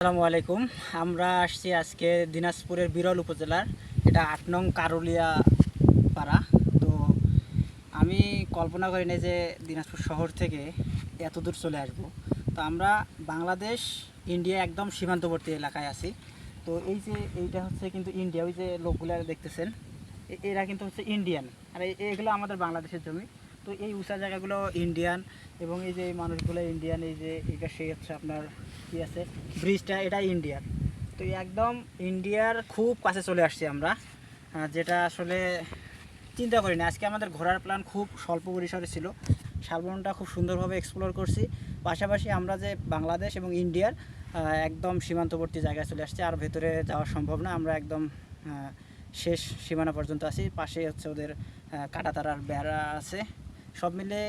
আসসালামু আলাইকুম। আমরা আসছি আজকে দিনাজপুরের বিরল উপজেলার, এটা ৮ নং কারুলিয়া পাড়া। তো আমি কল্পনা করি নাই যে দিনাজপুর শহর থেকে এত দূর চলে আসব। তো আমরা বাংলাদেশ ইন্ডিয়া একদম সীমান্তবর্তী এলাকায় আছি। তো এই যে এইটা হচ্ছে কিন্তু ইন্ডিয়া, ওই যে লোকগুলো দেখতেছেন এরা কিন্তু হচ্ছে ইন্ডিয়ান, আর এগুলো আমাদের বাংলাদেশের জমি। তো এই উঁচা জায়গাগুলো ইন্ডিয়ান, এবং এই যে এই মানুষগুলো ইন্ডিয়ান। এই যে এটা সে হচ্ছে আপনার কি আছে ব্রিজটা, এটা ইন্ডিয়ার। তো একদম ইন্ডিয়ার খুব কাছে চলে আসছি আমরা, যেটা আসলে চিন্তা করি না। আজকে আমাদের ঘোরার প্ল্যান খুব স্বল্প পরিসরে ছিল। শালবনটা খুব সুন্দরভাবে এক্সপ্লোর করছি। পাশাপাশি আমরা যে বাংলাদেশ এবং ইন্ডিয়ার একদম সীমান্তবর্তী জায়গায় চলে আসছি, আর ভেতরে যাওয়া সম্ভব না। আমরা একদম শেষ সীমানা পর্যন্ত আছি। পাশে হচ্ছে ওদের কাঁটাতারার বেড়া আছে। সব মিলে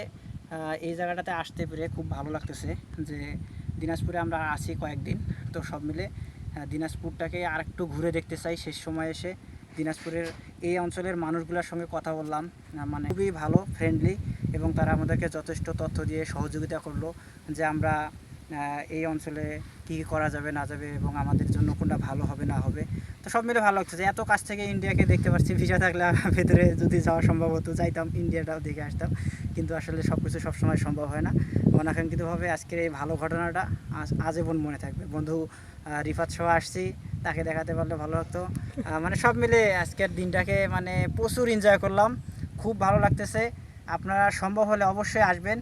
এই জায়গাটাতে আসতে পেরে খুব ভালো লাগতেছে যে দিনাজপুরে আমরা আছি কয়েকদিন। তো সব মিলে দিনাজপুরটাকে আরেকটু ঘুরে দেখতে চাই শেষ সময় এসে। দিনাজপুরের এই অঞ্চলের মানুষগুলোর সঙ্গে কথা বললাম, মানে খুবই ভালো, ফ্রেন্ডলি, এবং তারা আমাদেরকে যথেষ্ট তথ্য দিয়ে সহযোগিতা করলো যে আমরা এই অঞ্চলে কী কী করা যাবে না যাবে, এবং আমাদের জন্য কোনটা ভালো হবে না হবে। তো সব মিলে ভালো লাগছে যে এত কাছ থেকে ইন্ডিয়াকে দেখতে পাচ্ছি। ভিসা থাকলে ভেতরে যদি যাওয়া সম্ভব হতো যাইতাম, ইন্ডিয়াটাও দেখে আসতাম। কিন্তু আসলে সব কিছু সবসময় সম্ভব হয় না। অনাকাঙ্ক্ষিতভাবে আজকের এই ভালো ঘটনাটা আজীবন মনে থাকবে। বন্ধু রিফাত সহ আসছি, তাকে দেখাতে পারলে ভালো হতো। মানে সব মিলে আজকের দিনটাকে মানে প্রচুর এনজয় করলাম, খুব ভালো লাগতেছে। আপনারা সম্ভব হলে অবশ্যই আসবেন।